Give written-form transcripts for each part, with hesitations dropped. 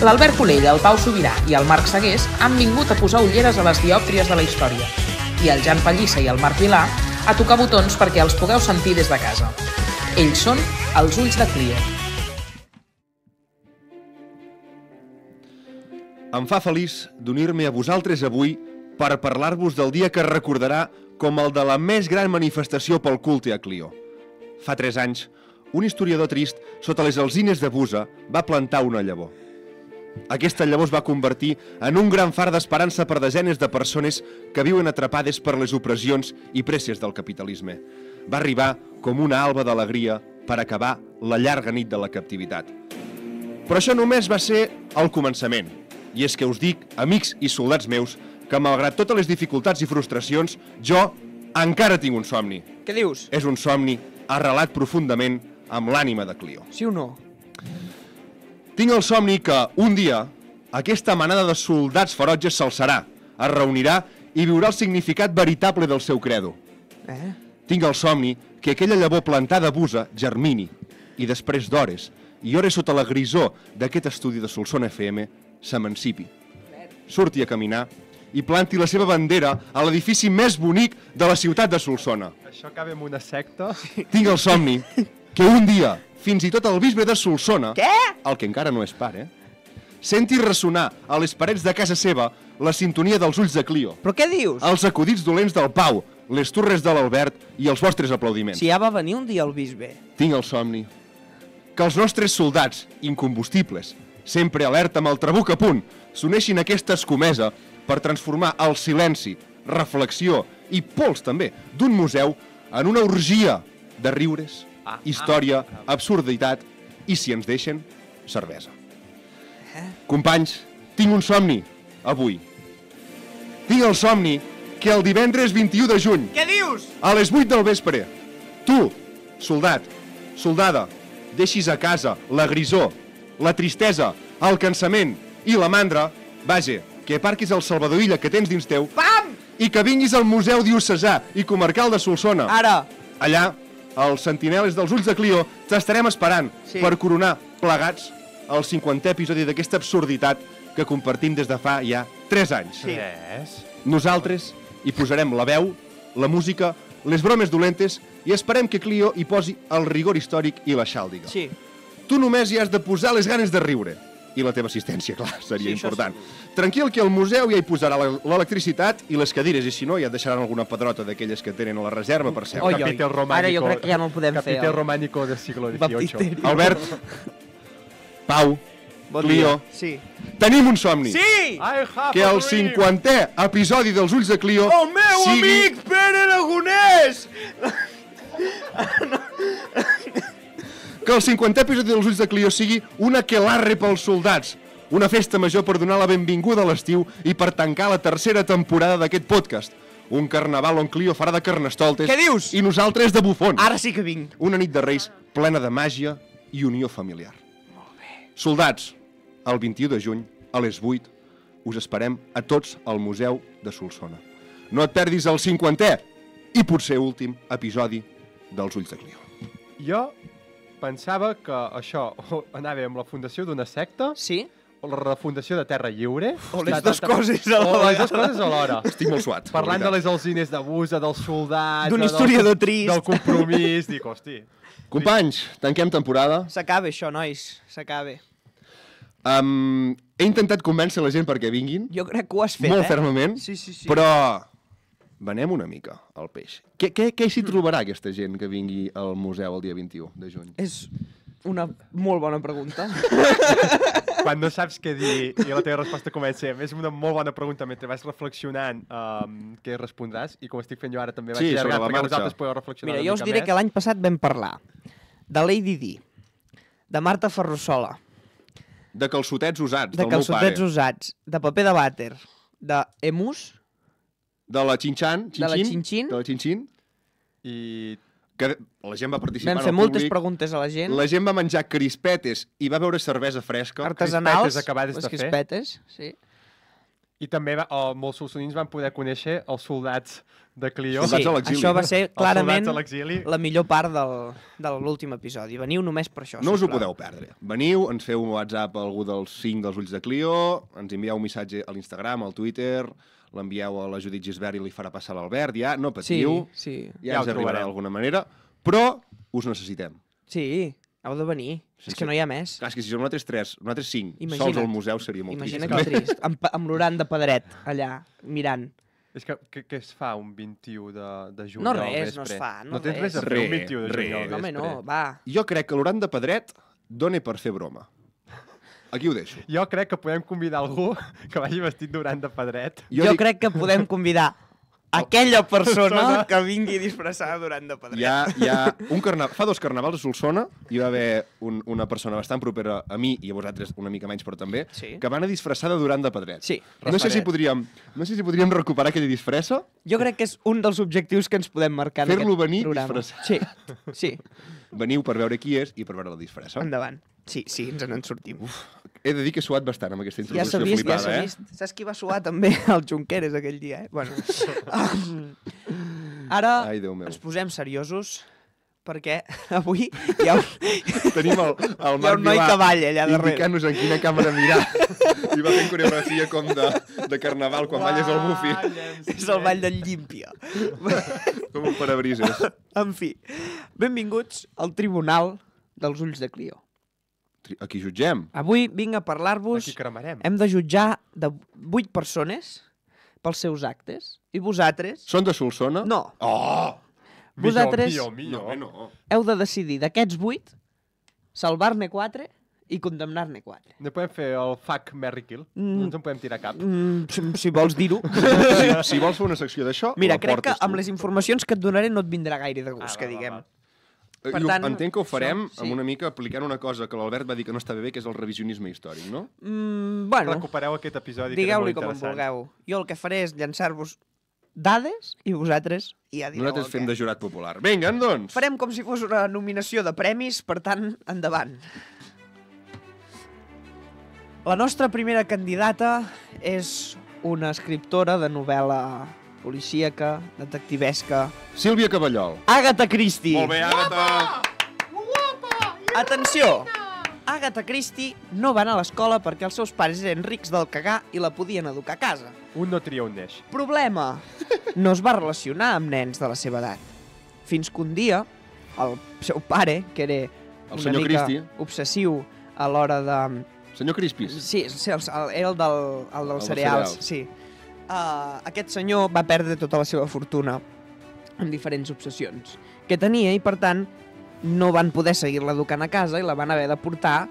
L'Albert Colell, el Pau Sobirà i el Marc Segués han vingut a posar ulleres a les diòptries de la història i el Jan Pallissa i el Marc Vilà a tocar botons perquè els pugueu sentir des de casa. Ells són els Ulls de Clio. Em fa feliç d'unir-me a vosaltres avui per parlar-vos del dia que es recordarà com el de la més gran manifestació pel culte a Clio. Fa 3 anys, un historiador trist, sota les alzines de Busa, va plantar una llavor. Aquesta llavor es va convertir en un gran far d'esperança per desenes de persones que viuen atrapades per les opressions i presses del capitalisme. Va arribar com una alba d'alegria per acabar la llarga nit de la captivitat. Però això només va ser el començament. I és que us dic, amics i soldats meus, que malgrat totes les dificultats i frustracions, jo encara tinc un somni. Què dius? És un somni arrelat profundament amb l'ànima de Clio. Sí o no? Tinc el somni que, un dia, aquesta manada de soldats ferotges s'alçarà, es reunirà i viurà el significat veritable del seu credo. Tinc el somni que aquella llavor plantada a Busa germini i després d'hores i hores sota la grisó d'aquest estudi de Solsona FM s'emancipi, surti a caminar i planti la seva bandera a l'edifici més bonic de la ciutat de Solsona. Això acaba amb una secta. Tinc el somni que un dia, fins i tot el bisbe de Solsona, Què? el que encara no és pare, senti ressonar a les parets de casa seva la sintonia dels Ulls de Clio, Però què dius? els acudits dolents del Pau, les torres de l'Albert i els vostres aplaudiments. Si ja va venir un dia el bisbe. Tinc el somni que els nostres soldats, incombustibles, sempre alerta amb el trabuc a punt, s'uneixin a aquesta escomesa per transformar el silenci, reflexió i pols també d'un museu en una orgia de riures, història, absurditat i, si ens deixen, cervesa. Companys, tinc un somni avui. Tinc el somni que el divendres 21 de juny, Què dius? a les 8 del vespre, tu, soldat, soldada, deixis a casa la grisor, la tristesa, el cansament i la mandra, vaja, que aparquis el salvadoilla que tens dins teu i que vinguis al Museu Diocesà i Comarcal de Solsona. Ara. Allà, els sentineles dels Ulls de Clio t'estarem esperant per coronar plegats el 50è episodi d'aquesta absurditat que compartim des de fa ja 3 anys. Sí. Nosaltres hi posarem la veu, la música, les bromes dolentes i esperem que Clio hi posi el rigor històric i la xàldiga. Sí. Tu només hi has de posar les ganes de riure. I la teva assistència, clar, seria important. Tranquil, que al museu ja hi posarà l'electricitat i les cadires, i si no, ja et deixaran alguna pedrota d'aquelles que tenen a la reserva per seure. Oi, oi. Ara jo crec que ja no el podem fer. Capitel romànico del siglo XVIII. Albert, Pau, Clio, Sí. tenim un somni. Sí! Que el 50è episodi dels Ulls de Clio El meu amic Pere Aragonès! Que el 50è episodi dels Ulls de Clio sigui una aquelarre pels soldats, una festa major per donar la benvinguda a l'estiu i per tancar la 3a temporada d'aquest podcast. Un carnaval on Clio farà de carnestoltes. Què dius? I nosaltres de bufons. Ara sí que vinc. Una nit de Reis plena de màgia i unió familiar. Molt bé. Soldats, el 21 de juny, a les 8, us esperem a tots al Museu de Solsona. No et perdis el 50è i potser últim episodi dels Ulls de Clio. Jo pensava que això anava amb la fundació d'una secta, Sí? o la refundació de Terra Lliure, O les dues coses a o les dues l'hora. coses alhora. Estic molt suat. Parlant de les alzines de Busa, dels soldats... D'un historiador trist. Del compromís, dic, hosti... Companys, tanquem temporada. S'acaba això, nois. S'acaba. He intentat convèncer la gent perquè vinguin, Jo crec que ho has fet, molt fermament, Sí, sí, sí. però venem una mica al peix. Què s'hi trobarà aquesta gent que vingui al museu el dia 21 de juny? És una molt bona pregunta. Quan no saps què dir i la teva resposta comença, és una molt bona pregunta mentre vas reflexionant què respondràs, i com estic fent jo ara també vaig Sí, sobre allargat la perquè marxa. vosaltres podeu reflexionar Mira, una jo us mica diré més. que l'any passat vam parlar de Lady Di, de Marta Ferrusola, De calçotets usats, de del meu pare. calçotets usats, de paper de vàter, de emus, De la Xinxan, De la Xinxin. De la Xinxin, I que la gent va participar vam en fer el moltes públic. preguntes a la gent, La gent va menjar crispetes i va beure cervesa fresca. artesanals, crispetes acabades les de fer. crispetes, sí. I també molts solsonins van poder conèixer els soldats de Clio. Sí, Soldats a l'exili. això va ser clarament soldats a l'exili. la millor part de l'últim episodi. Veniu només per això, No us ho sisplau. podeu perdre. Veniu, ens feu un WhatsApp a algú dels 5 dels Ulls de Clio, ens envieu un missatge a l'Instagram, al Twitter, l'envieu a la Judit Gisbert i li farà passar l'Albert, ja, no patiu, Sí. ja ens ho arribarà trobarem. d'alguna manera, però us necessitem. Sí, heu de venir. Sí, És que sí. no hi ha més. Clar, és que si som nosaltres 3, nosaltres 5, Imagina't. sols al museu seria molt Imagina trist. que trist. Amb l'Oran de Pedret, allà, mirant. És que què es fa un 21 de juny No al res, no vespre? es fa, no No tens res. res a fer un Res, 21 de juny res. al vespre. Home, no, va. Jo crec que l'Oran de Pedret dona per fer broma. Aquí ho deixo. Jo crec que podem convidar algú que vagi vestit d'Oran de Pedret. Jo crec que podem convidar aquella persona que vingui disfressada durant de Pedret. Hi ha un fa 2 carnavals a Solsona hi va haver una persona bastant propera a mi i a vosaltres una mica menys però també, Sí. que va anar disfressada durant de Pedret. Sí. No sé si podríem recuperar aquella disfressa, Jo crec que és un dels objectius que ens podem marcar en Fer-lo aquest venir programa. disfressat. Sí, sí. veniu per veure qui és i per veure la disfressa. Endavant. Sí, ens en sortim. He de dir que he suat bastant amb aquesta Ja s'ha introducció vist, ja flipada, s'ha vist. Saps qui va suar també? El Junqueres aquell dia, eh? Bueno. Ara Ai, Déu meu. ens posem seriosos perquè avui hi ha un, Tenim el hi ha Marc un noi Vilà que balla allà darrere. indicant-nos en quina càmera mirar i va fent coreografia com de carnaval quan balles el bufi. És el ball del Llímpia. Com un parabrises. En fi, benvinguts al Tribunal dels Ulls de Clio. Aquí jutgem. Avui vinc a parlar-vos... Aquí cremarem. Hem de jutjar de 8 persones pels seus actes. I vosaltres Són de Solsona? No. Oh! Vosaltres Millor. No. heu de decidir d'aquests 8 salvar-ne 4 i condemnar-ne 4. No podem fer el fuck, marry, kill. No ens en podem tirar cap. Si vols dir-ho. Si vols fer una secció d'això, Mira, la crec que portes tu. amb les informacions que et donaré no et vindrà gaire de gust, que diguem. Per Jo tant, entenc que ho farem això, sí. amb una mica aplicant una cosa que l'Albert va dir que no estava bé, que és el revisionisme històric, no? Bueno, Recupereu aquest episodi, que era digueu-li molt com en interessant. vulgueu. Jo el que faré és llançar-vos dades i vosaltres ja direu Nosaltres el fem què. de jurat popular. Vinga, doncs! Farem com si fos una nominació de premis, per tant, endavant. La nostra primera candidata és una escriptora de novel·la policíaca, detectivesca, Sílvia Caballol. Agatha Christie. Molt bé, Agatha! Atenció! Agatha Christie no va anar a l'escola perquè els seus pares eren rics del cagar i la podien educar a casa. Un no tria un neix. Problema! No es va relacionar amb nens de la seva edat. Fins que un dia, el seu pare, que era una senyor mica Christie. obsessiu a l'hora de... Senyor Crispis. Sí, era el dels dels cereals, cereals. sí. Aquest senyor va perdre tota la seva fortuna en diferents obsessions que tenia i, per tant, no van poder seguir-la educant a casa i la van haver de portar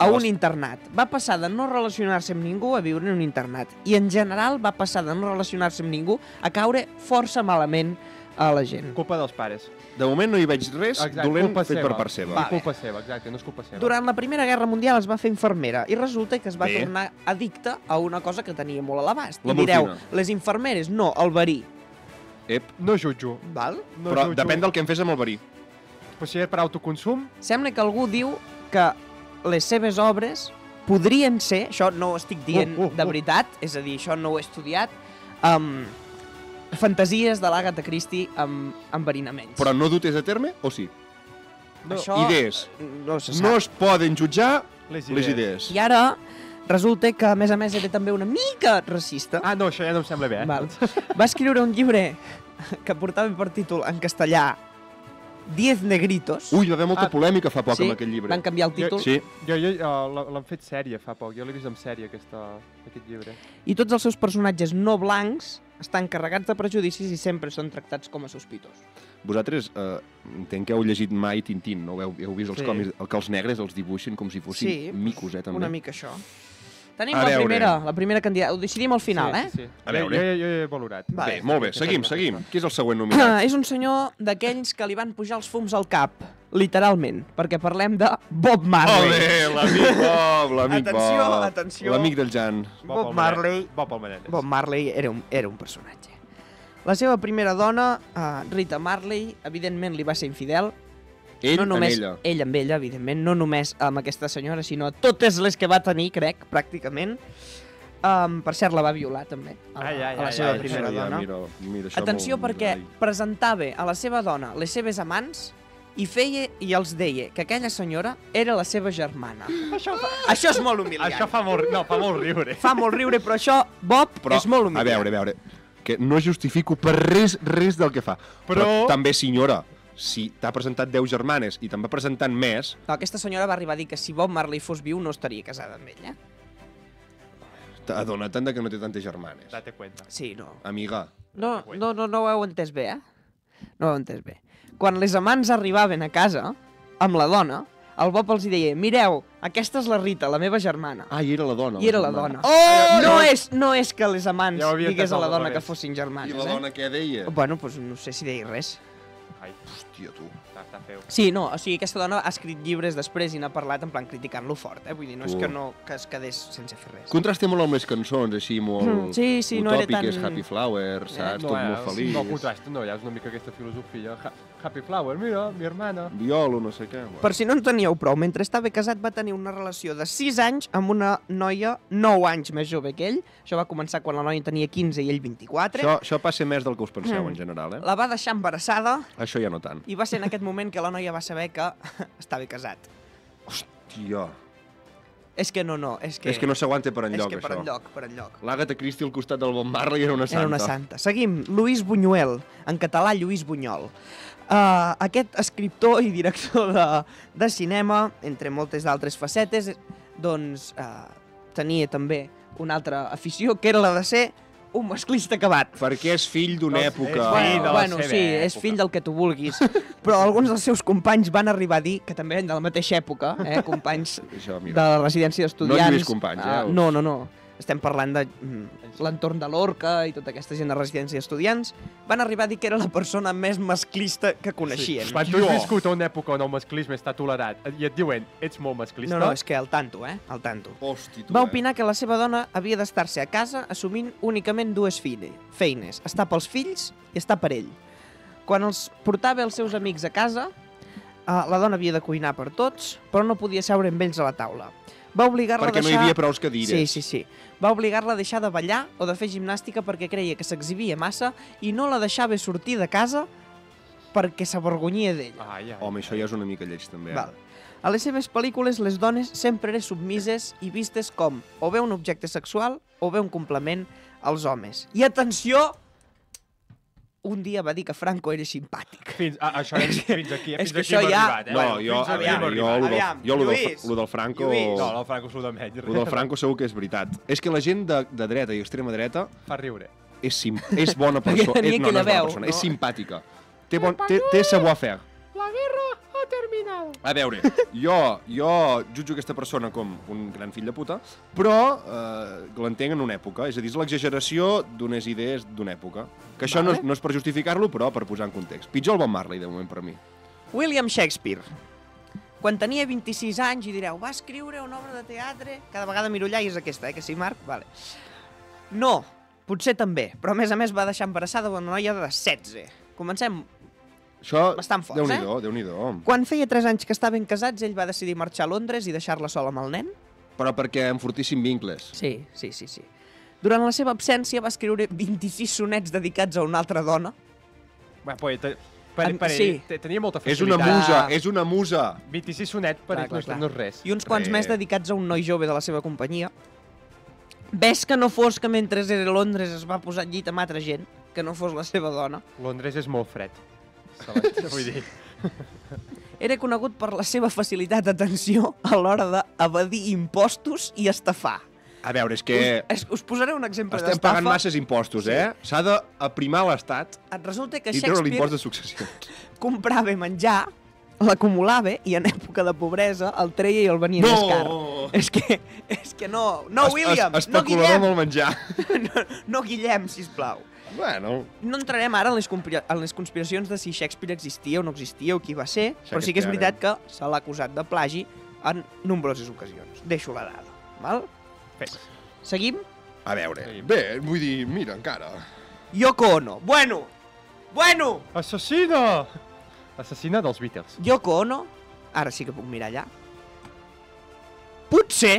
a un internat. Va passar de no relacionar-se amb ningú a viure en un internat. I, en general, va passar de no relacionar-se amb ningú a caure força malament a la gent. Culpa dels pares. De moment no hi veig res dolent culpa fet seva. per part seva. Va. I culpa seva, exacte, no és culpa seva. Durant la Primera Guerra Mundial es va fer infermera i resulta que es va Bé. tornar addicta a una cosa que tenia molt a l'abast. La I direu, morfina. les infermeres, no, el verí. Ep, No jutjo. Val? No però jutjo. depèn del que em fes amb el verí. Però si és per autoconsum, Sembla que algú diu que les seves obres podrien ser, això no ho estic dient de veritat, és a dir, això no ho he estudiat, fantasies de l'Agatha Christie amb enverinaments. Però no dutes a terme, o sí? no, Això Idees. no se sap. No es poden jutjar les les idees. idees. I ara resulta que, a més era també una mica racista. Ah, no, això ja no em sembla bé, eh? Val. Va escriure un llibre que portava per títol en castellà 10 negritos. Ui, va haver molta Ah, polèmica fa poc sí, amb aquest llibre. van canviar el títol. Sí. Jo l'han fet sèrie fa poc, jo l'he vist en sèrie, aquest llibre. I tots els seus personatges no blancs estan carregats de prejudicis i sempre són tractats com a sospitosos. Vosaltres entenc que heu llegit mai Tintín, no? Heu vist els Sí. còmics, que els negres els dibuixin com si fossin Sí, micos, també. Una mica això. Tenim A la veure. primera candidata. Ho decidim al final, sí, eh? Sí, sí. A veure. Jo he valorat. Va. Bé, molt bé, seguim. Qui és el següent Ah, nominat? és un senyor d'aquells que li van pujar els fums al cap, literalment, perquè parlem de Bob Marley. Ole, l'amic Bob, l'amic Atenció, Bob. atenció. L'amic del Jan. Bob Marley. Bob Almanet. Bob Marley era un personatge. La seva primera dona, Rita Marley, evidentment li va ser infidel. Ell no només en ella. ell amb ella, evidentment, no només amb aquesta senyora, sinó totes les que va tenir, crec, pràcticament. Per cert, la va violar, també, a la seva ai, primera Això ja, dona. mira, això Atenció, molt- perquè presentava a la seva dona les seves amants i feia i els deia que aquella senyora era la seva germana. Això és molt humiliant. Això fa molt riure. Fa molt riure, però això, Bob, és molt humiliant. A veure, que no justifico per res del que fa. Però també, senyora, si t'ha presentat 10 germanes i te'n va presentant més... No, aquesta senyora va arribar a dir que si Bob Marley fos viu no estaria casada amb ell, Adona't de que no té tantes germanes. Date cuenta. Sí, no. Amiga. No ho heu entès bé, No ho heu entès bé. Quan les amants arribaven a casa, amb la dona, el Bob els deia, mireu, aquesta és la Rita, la meva germana. Ah, i era la dona. I era la dona. Oh! No és que les amants Ja ho havia digués a la entès al dona que revés. fossin germanes, I la dona què deia? Bueno, doncs no sé si deia res. Ai, Hòstia, tu. està feo. Sí, no, o sigui, aquesta dona ha escrit llibres després i n'ha parlat en plan criticant-lo fort, Vull dir, no és Tu. que es quedés sense fer res. Contrasta molt amb les cançons, així, molt Sí, no era utòpiques, tan- Happy Flower, saps? Tot molt feliç. No contrasta, no, ja és una mica aquesta filosofia. Happy Flower, mira, mi hermana. Violo, no sé què. Bueno. Per si no en teníeu prou, mentre estava casat va tenir una relació de 6 anys amb una noia 9 anys més jove que ell. Això va començar quan la noia tenia 15 i ell 24. Això passa més del que us penseu, en general, La va deixar embarassada Això ja no tant. i va ser en aquest moment que la noia va saber que estava casat. Hòstia. És que no, és que no s'aguanta per enlloc, és que per això. enlloc. L'Àgata Christie al costat del Bob Marley era una santa. Era una santa. Seguim, Lluís Buñuel, en català Lluís Bunyol. Aquest escriptor i director de cinema, entre moltes d'altres facetes, doncs tenia també una altra afició, que era la de ser un masclista acabat. Perquè és fill d'una Doncs època... és fill de la Bueno, seva sí, és època. fill del que tu vulguis. Però alguns dels seus companys van arribar a dir, que també eren de la mateixa època, companys Això, de mira. la residència d'estudiants. No Lluís Companys, No. Estem parlant de l'entorn de l'Orca i tota aquesta gent de residència d'estudiants. Van arribar a dir que era la persona més masclista que coneixien. Quan tu has viscut a una època on el masclisme està tolerat i et diuen ets molt masclista... No, és que al tanto, al tanto. Hosti, tu, Va opinar que la seva dona havia d'estar-se a casa assumint únicament dues feines. Estar pels fills i estar per ell. Quan els portava els seus amics a casa, la dona havia de cuinar per tots, però no podia seure amb ells a la taula. Va obligar-la a Perquè deixar... no hi havia prous cadires. Sí. Va obligar-la a deixar de ballar o de fer gimnàstica perquè creia que s'exhibia massa i no la deixava sortir de casa perquè s'avergonyia d'ella. Ai. Home, això ja és una mica lleig, també. Val. A les seves pel·lícules, les dones sempre eren submises i vistes com o bé un objecte sexual o bé un complement als homes. I atenció! Un dia va dir que Franco era simpàtic. Fins aquí, és fins que aquí això hem ja- arribat, No, Fins jo, aquí aviam, hem arribat. lo del Franco... Lluís. No, el Franco s'ho de menys. Lo del Franco segur que és veritat. És que la gent de dreta i extrema dreta Fa riure. és bona Perquè persona. tenia No, aquella no és bona veu, persona, no? és simpàtica. Té savoir-faire. La guerra ha terminat. A veure, jo jutjo aquesta persona com un gran fill de puta, però l'entenc en una època. És a dir, és l'exageració d'unes idees d'una època. Que això Vale. no és per justificar-lo, però per posar en context. Pitjor el Bob Marley, de moment, per mi. William Shakespeare. Quan tenia 26 anys i direu, va escriure una obra de teatre... Cada vegada miro allà i és aquesta, que sí, Marc? Vale. No, potser també, però a més va deixar embarassada una noia de 16. Comencem. Això, Bastant forts, Déu-n'hi-do. Quan feia 3 anys que estaven casats, ell va decidir marxar a Londres i deixar-la sola amb el nen. Però perquè enfortissin vincles. Sí. Durant la seva absència va escriure 26 sonets dedicats a una altra dona. Bé, pues, Sí. tenia molta És una facilitat. musa, és una musa. 26 sonets per Clar. no és res. I uns quants Res. més dedicats a un noi jove de la seva companyia. Ves que no fos que mentre era a Londres es va posar al llit amb altra gent, que no fos la seva dona. Londres és molt fred. Vull dir... Era conegut per la seva facilitat d'atenció a l'hora d'evadir impostos i estafar. A veure, és que Us posaré un exemple estem d'estafa. pagant masses impostos, S'ha d'aprimar l'Estat Et resulta que i treure l'impost Shakespeare de successions. comprava menjar, l'acumulava i en època de pobresa el treia i el venia més car. És que no, William, no Especulador Guillem, amb el menjar. no Guillem, sisplau. Bueno, No entrarem ara en les conspiracions de si Shakespeare existia o no existia o qui va ser, però sí que és veritat que se l'ha acusat de plagi en nombroses ocasions. Deixo la dada, val? Seguim? a veure, bé, vull dir, mira, encara. Yoko Ono. Bueno! Assassina! Assassina dels Beatles. Yoko Ono, ara sí que puc mirar allà, potser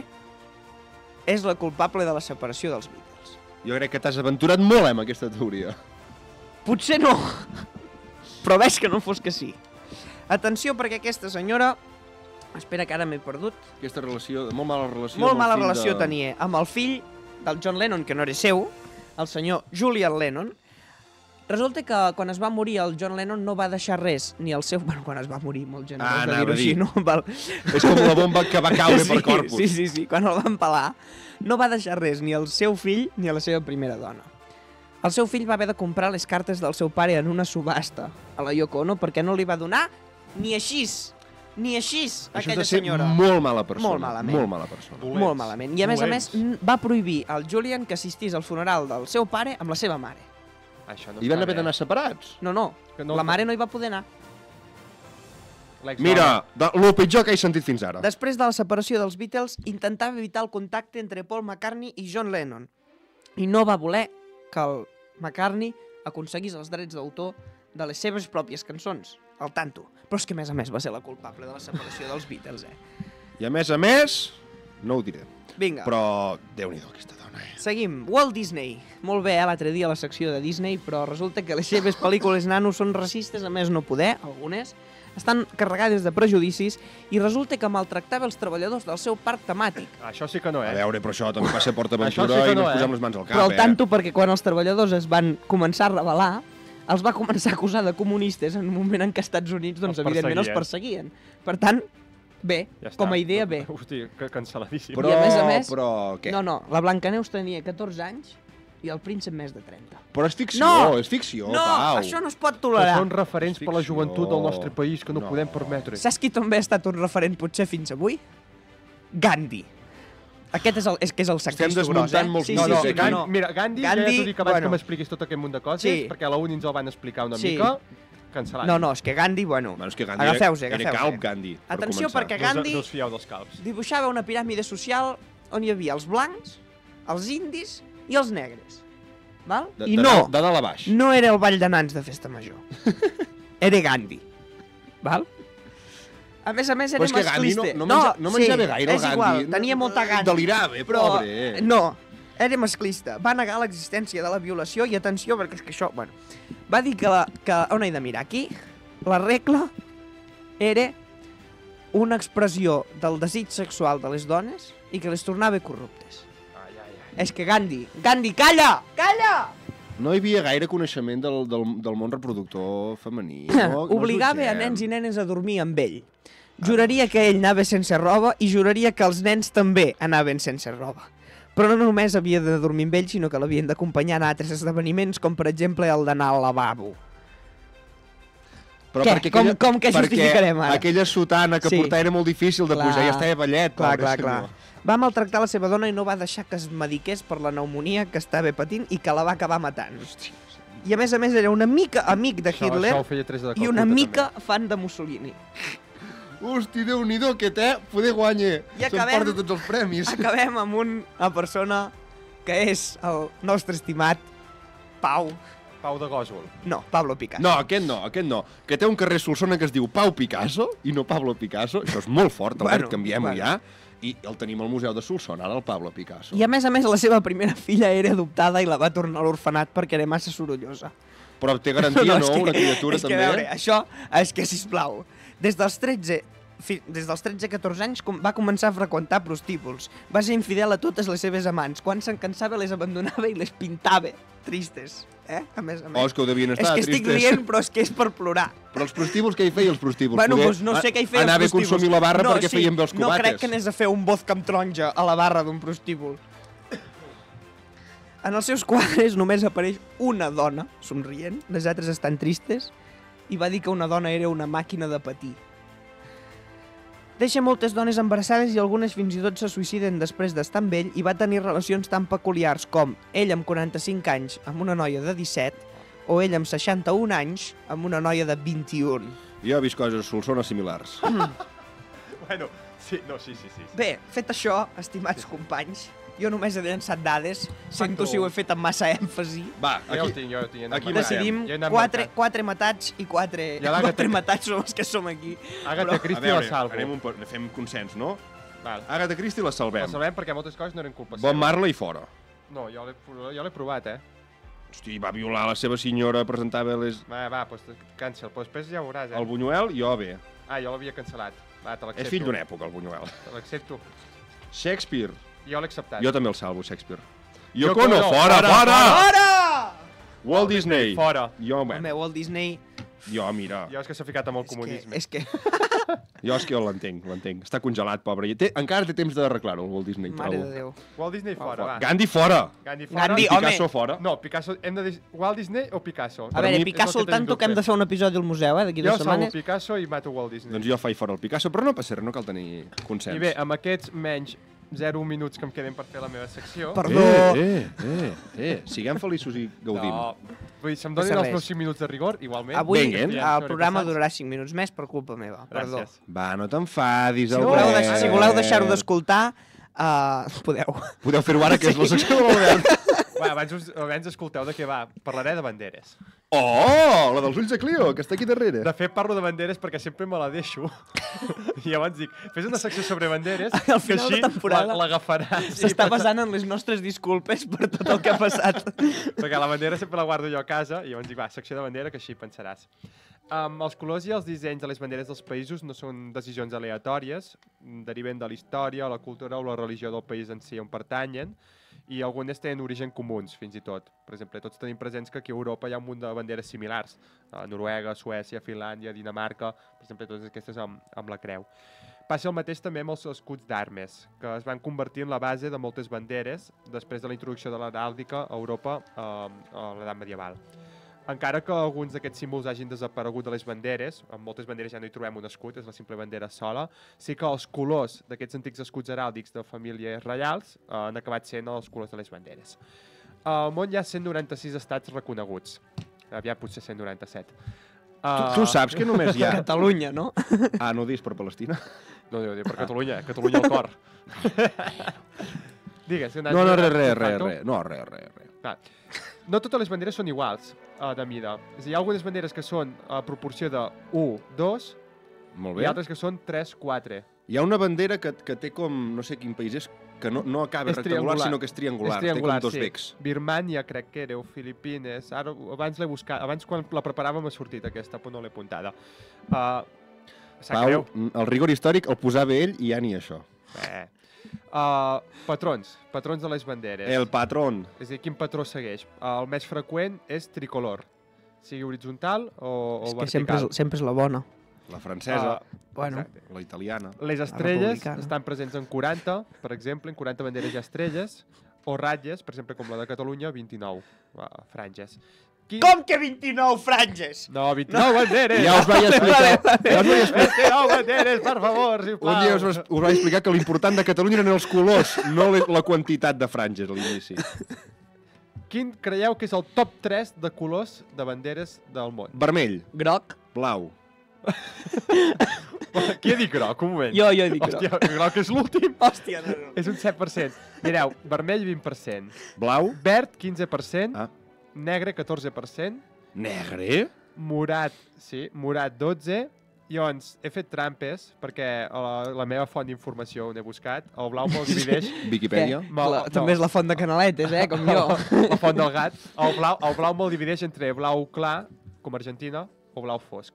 és la culpable de la separació dels Beatles. Jo crec que t'has aventurat molt amb aquesta teoria. Potser no, però ves que no fos que sí. Atenció, perquè aquesta senyora... Espera, que ara m'he perdut. Aquesta relació, molt mala relació... Molt mala relació tenia amb el fill del John Lennon, que no era seu, el senyor Julian Lennon. Resulta que quan es va morir el John Lennon no va deixar res, ni el seu... Bueno, quan es va morir, molt generós de dir-ho així, no? És com la bomba que va caure per Corpus. Sí, quan el van pelar, no va deixar res ni al seu fill ni a la seva primera dona. El seu fill va haver de comprar les cartes del seu pare en una subhasta a la Yoko Ono perquè no li va donar ni així, aquella senyora. Això és de ser molt mala persona. Molt malament. Molt mala persona. Molt malament. I a més, va prohibir al Julian que assistís al funeral del seu pare amb la seva mare. Això no I van haver d'anar separats. No, la mare no hi va poder anar. Mira, el pitjor que he sentit fins ara. Després de la separació dels Beatles, intentava evitar el contacte entre Paul McCartney i John Lennon. I no va voler que el McCartney aconseguís els drets d'autor de les seves pròpies cançons, al tanto. Però és que, a més, va ser la culpable de la separació dels Beatles, I a més, no ho diré. Vinga. Però, Déu-n'hi-do, aquesta dona, Seguim. Walt Disney. Molt bé, l'altre dia a la secció de Disney, però resulta que les seves pel·lícules nano són racistes, a més no poder, algunes, estan carregades de prejudicis i resulta que maltractava els treballadors del seu parc temàtic. Això sí que no, A veure, però això també va ser PortAventura sí i no, ens posem les mans al cap, Però al tanto, perquè quan els treballadors es van començar a rebel·lar, els va començar a acusar de comunistes en un moment en què als Estats Units, doncs, evidentment, els perseguien. Per tant, bé, ja com a idea, bé. Hosti, cancel·ladíssim. Però, I a més, però què? No, la Blancaneus tenia 14 anys i el príncep més de 30. Però és ficció, No! no, Pau. Això no es pot Però tolerar. són referents per la joventut del nostre país que no podem permetre. Saps qui també ha estat un referent potser fins avui? Gandhi. Aquest és que és el Estem sacristo gros, desmuntant molts Sí, mites sí, aquí. no. Mira, Gandhi, ja t'ho dic abans bueno. que m'expliquis tot aquest munt de coses, Sí. perquè a la uni ens el van explicar una Sí. mica, cancel·lat. No, és que Gandhi, bueno, Bueno, és que Gandhi agafeu-se. era calb, Gandhi, per Atenció, començar. perquè Gandhi No us fieu dels calbs. dibuixava una piràmide social on hi havia els blancs, els indis i els negres. Val? I no, De dalt a baix. no era el ball de nans de festa major. Era Gandhi. Val? A més, Però era és que Gandhi masclista. no menjava gaire, el és Gandhi. igual, tenia molta Gandhi. Delirava, però pobre. no, era masclista. Va negar l'existència de la violació i atenció, perquè és que això... Bueno, va dir que on he de mirar? Aquí, la regla era una expressió del desig sexual de les dones i que les tornava corruptes. És que Gandhi, calla! Calla! No hi havia gaire coneixement del món reproductor femení. Obligava a nens i nenes a dormir amb ell. Juraria que ell anava sense roba i juraria que els nens també anaven sense roba. Però no només havia de dormir amb ell, sinó que l'havien d'acompanyar a altres esdeveniments, com per exemple el d'anar al lavabo. Però Què? Com que justificarem ara? Perquè aquella sotana que portava era molt difícil de posar, ja estava ballet. Clar. Va maltractar la seva dona i no va deixar que es mediqués per la pneumònia que estava patint i que la va acabar matant. I a més era una mica amic de Hitler Això ho feia Teresa de i una Calcuta, mica fan de Mussolini. Hosti, Déu-n'hi-do, que poder guanya. I acabem- S'emporta tots els premis. Acabem amb una persona que és el nostre estimat Pau de Gòsol. Pablo Picasso. No, aquest no. Que té un carrer a Solsona que es diu Pau Picasso i no Pablo Picasso. Això és molt fort, Albert, canviem-ho ja. I el tenim al Museu de Solsona, ara el Pablo Picasso. I a més, la seva primera filla era adoptada i la va tornar a l'orfenat perquè era massa sorollosa. Però té garantia, no? és que- Una criatura és que, també. a veure, això, és que, sisplau, des dels 13-14 anys va començar a freqüentar prostíbuls. Va ser infidel a totes les seves amants. Quan se'n cansava, les abandonava i les pintava tristes. A més. Oh, és que ho devien estar És que estic tristes. rient, però és que és per plorar. Però els prostíbuls, què hi feia, els prostíbuls? Bueno, Poder doncs no sé què hi feia anava els prostíbuls. a consumir la barra perquè feien bé els No cubates. crec que anés a fer un vodka amb taronja a la barra d'un prostíbul. En els seus quadres només apareix una dona somrient, les altres estan tristes, i va dir que una dona era una màquina de patir. Deixa moltes dones embarassades i algunes fins i tot se suïciden després d'estar amb ell i va tenir relacions tan peculiars com ell amb 45 anys amb una noia de 17 o ell amb 61 anys amb una noia de 21. Jo he vist coses a Solsona similars. Bueno, sí. Bé, fet això, estimats companys, jo només he llançat dades, sento si ho he fet amb massa èmfasi. Va, Jo ho aquí. tinc. Aquí Decidim Ja he anat 4 matats i 4 I a l'Àgata- matats som els que som aquí. Agatha A Christie i la veure, salvo. fem consens, no? Val. Agatha Christie la Ho salvem. sabem perquè moltes coses no eren culpa Bob Marley fora. No, jo l'he provat, Hosti, va violar la seva senyora, presentava les... Va, doncs cancel. Però després ja ho veuràs, El Buñuel, jo bé. Jo l'havia cancel·lat. Va, te l'accepto. És fill d'una època, el Buñuel. Te l'accepto. Shakespeare. Jo l'he acceptat. Jo també el salvo, Shakespeare. Yoko Yoko Ono, Ono, fora! Fora! Walt Disney. Fora. Jo, Home, Walt Disney... mira. Jo és que s'ha ficat amb el comunisme. És que... Jo és que l'entenc. Està congelat, pobre. Encara té temps d'arreglar-ho, el Walt Disney. Mare de Déu. Walt Disney fora, va. Gandhi fora! Gandhi fora. Gandhi, Picasso home. fora. No, Picasso... Hem de dir Walt Disney o Picasso? A veure, mi Picasso al tanto que hem de fer un episodi al museu, d'aquí Jo 2 salvo setmanes. Picasso i mato Walt Disney. Doncs jo faig fora el Picasso, però no passa res, no cal tenir consens. I bé, amb aquests menys 0 minuts que em queden per fer la meva secció... Perdó. Siguem feliços i gaudim. No, vull dir, se'm Passa donin els res. meus 5 minuts de rigor, igualment. Avui Vinga, el programa durarà 5 minuts més per culpa meva. Perdó. Gràcies. Va, no t'enfadis, Si Albert. voleu deixar-ho d'escoltar, podeu. Podeu fer-ho ara, que és la secció de l'Albert. Va, abans escolteu de què va. Parlaré de banderes. Oh, la dels ulls de Clio, que està aquí darrere. De fet, parlo de banderes perquè sempre me la deixo. I llavors dic, fes una secció sobre banderes, Al que final de així temporada l'agafaràs. S'està basant en les nostres disculpes per tot el que ha passat. Perquè la bandera sempre la guardo jo a casa, i llavors dic, va, secció de bandera, que així pensaràs. Els colors i els dissenys de les banderes dels països no són decisions aleatòries, deriven de la història, la cultura o la religió del país en si on pertanyen, i algunes tenen origen comuns, fins i tot. Per exemple, tots tenim presents que aquí a Europa hi ha un munt de banderes similars. Noruega, Suècia, Finlàndia, Dinamarca, per exemple, totes aquestes amb la creu. Passa el mateix també amb els escuts d'armes, que es van convertir en la base de moltes banderes després de la introducció de l'heràldica a Europa a l'edat medieval. Encara que alguns d'aquests símbols hagin desaparegut de les banderes, en moltes banderes ja no hi trobem un escut, és la simple bandera sola, sí que els colors d'aquests antics escuts heràldics de famílies reials han acabat sent els colors de les banderes. Al món hi ha 196 estats reconeguts. Aviat potser 197. Tu saps que només hi ha... Catalunya, no? Ah, no ho dis per Palestina? No, diu per Catalunya, Catalunya al cor. Digues. No, res. No, res. No totes les banderes són iguals de mida. És a dir, hi ha algunes banderes que són a proporció de 1, 2, Molt i bé. altres que són 3, 4. Hi ha una bandera que té com, no sé quin país és, que no acaba És rectangular, triangular. sinó que és triangular. És triangular, té com dos sí. becs. Birmània, crec que era, o Filipines. Ara, abans l'he buscat. Abans, quan la preparàvem, ha sortit aquesta, però no l'he apuntada. Sap greu. El rigor històric el posava ell i ja ni això. Patrons de les banderes. El patrón. És a dir, quin patró segueix? El més freqüent és tricolor, sigui horitzontal o És que vertical. sempre és la bona. La francesa, Bueno, Exacte. la italiana. Les estrelles republicana. estan presents en 40, per exemple, en 40 banderes hi ha estrelles, o ratlles, per exemple, com la de Catalunya, 29 franges. com que 29 franges? No, 29 banderes! Ja us vaig explicar. 29 banderes, per favor, sisplau! Un dia us vaig explicar que l'important de Catalunya eren els colors, no la quantitat de franges a l'inici. Quin creieu que és el top 3 de colors de banderes del món? Vermell, Groc? blau. Qui ha dit groc? Un moment. Jo dic groc. Hòstia, groc és l'últim. Hòstia, no. És un 7%. Mireu, vermell 20%, Blau, verd 15%, Ah. negre 14%, negre. morat, sí, morat 12%, i llavors he fet trampes perquè la meva font d'informació on he buscat, el blau me'l divideix... Viquipèdia. També és la font de canaletes, com jo. La font del gat. El blau me'l divideix entre blau clar, com Argentina, o blau fosc.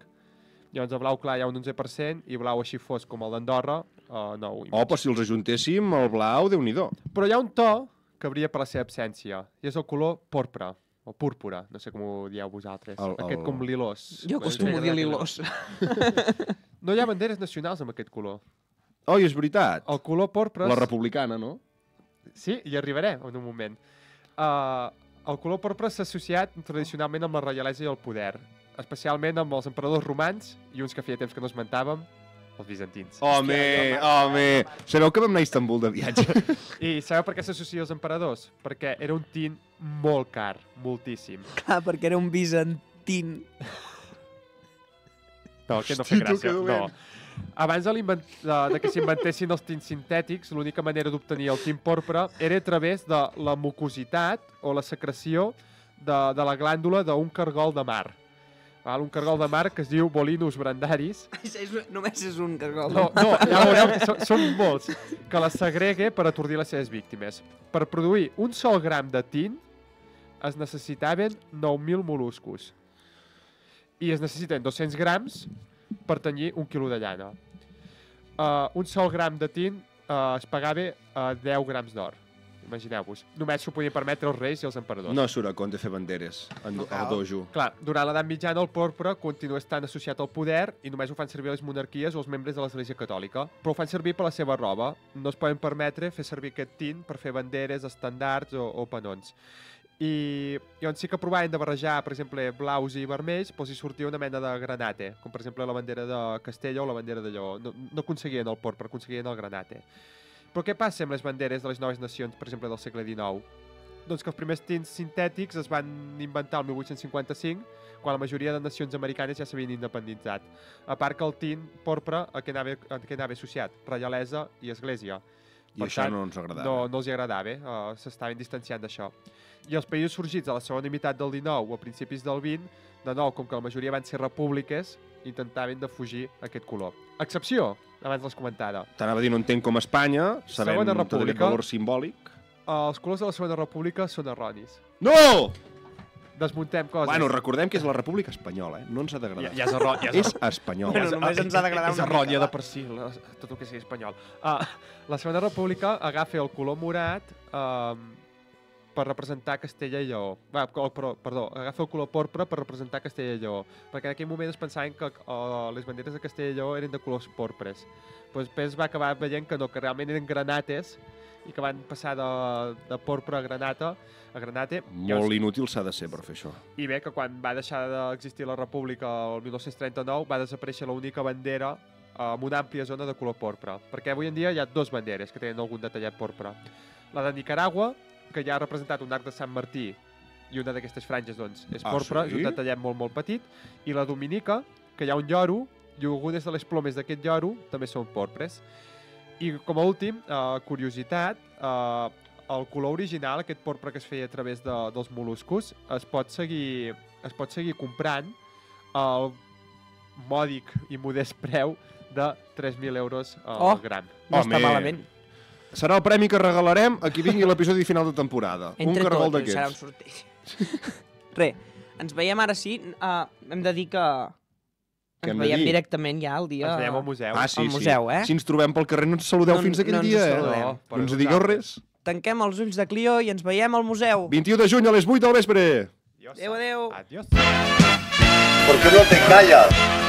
Llavors, el blau clar hi ha un 11% i blau així fosc com el d'Andorra, 9,5%. Oh, però si els ajuntéssim, el blau, déu-n'hi-do. Però hi ha un to que brilla per la seva absència, i és el color porpra, o púrpura, no sé com ho dieu vosaltres. Aquest com lilós. Jo acostumo a dir lilós. No hi ha banderes nacionals amb aquest color. Oh, i és veritat. El color porpra... La republicana, no? Sí, hi arribaré en un moment. El color porpra s'ha associat tradicionalment amb la reialesa i el poder, especialment amb els emperadors romans i uns que feia temps que no esmentàvem, els bizantins. Home. Sabeu que vam anar a Istanbul de viatge? I sabeu per què s'associa als emperadors? Perquè era un tint molt car, moltíssim. Clar, perquè era un bizantín. No, que no Hosti, fa tu, que gràcia. dolent. No. Abans de que s'inventessin els tints sintètics, l'única manera d'obtenir el tint porpra era a través de la mucositat o la secreció de la glàndula d'un cargol de mar. Un cargol de mar que es diu Bolinus brandaris. Només és un cargol. No, ja veureu que són molts. Que les segregue per atordir les seves víctimes. Per produir un sol gram de tint es necessitaven 9.000 mol·luscos. I es necessiten 200 grams per tenyir 1 quilo de llana. Un sol gram de tint es pagava 10 grams d'or. Imagineu-vos. Només s'ho podien permetre els reis i els emperadors. No surt a compte fer banderes al dojo. Clar, durant l'edat mitjana el porpra continua estant associat al poder i només ho fan servir les monarquies o els membres de l'Església Catòlica. Però ho fan servir per la seva roba. No es poden permetre fer servir aquest tint per fer banderes, estandards o panons. I on sí que provaven de barrejar, per exemple, blaus i vermells, doncs hi sortia una mena de granate, com per exemple la bandera de Castella o la bandera de Lleó. No aconseguien el porpra, aconseguien el granate. Però què passa amb les banderes de les noves nacions, per exemple, del segle XIX? Doncs que els primers tints sintètics es van inventar el 1855, quan la majoria de nacions americanes ja s'havien independitzat. A part que el tint porpra a què anava associat? Reialesa i església. I per això tant, no ens agradava. No els agradava, s'estaven distanciant d'això. I els països sorgits a la segona meitat del XIX o a principis del XX, de nou, com que la majoria van ser repúbliques, intentaven de fugir aquest color. Excepció, abans les comentava. T'anava a dir, no entenc com Espanya, sabem tot aquest valor simbòlic. Els colors de la Segona República són erronis. No! Desmuntem coses. Bueno, recordem que és la República Espanyola, no ens ha d'agradar. Ja és errònia. És espanyola. Bueno, només ens ha d'agradar una mica. És errònia de per si, tot el que sigui espanyol. La Segona República agafa el color morat per representar Castella i Lleó. Perdó, agafa el color porpra per representar Castella i Lleó. Perquè en aquell moment es pensaven que les banderes de Castella i Lleó eren de colors porpres. Però després va acabar veient que no, que realment eren granates i que van passar de porpra a granate. Molt inútil s'ha de ser per fer això. I bé, que quan va deixar d'existir la República el 1939 va desaparèixer l'única bandera amb una àmplia zona de color porpra. Perquè avui en dia hi ha 2 banderes que tenen algun detallat porpra. La de Nicaragua, que ja ha representat un arc de Sant Martí i una d'aquestes franges doncs, és porpra, és un detallat molt, molt petit, i la Dominica, que hi ha un lloro, i algunes de les plomes d'aquest lloro també són porpres. I com a últim, curiositat, el color original, aquest porpra que es feia a través dels mol·luscos, es pot seguir comprant al mòdic i modest preu de 3.000 euros al gram. No està malament. Serà el premi que regalarem a qui vingui a l'episodi final de temporada. Un cargol d'aquests. Serà un sorteig. Re, ens veiem ara sí. Hem de dir que ens veiem directament ja el dia... Ens veiem al museu. Al museu, eh? Si ens trobem pel carrer no ens saludeu fins aquell dia, eh? No ens digueu res. Tanquem els ulls de Clio i ens veiem al museu. 21 de juny a les 8 del vespre. Adéu, adéu. Adiós. ¿Por qué no te callas?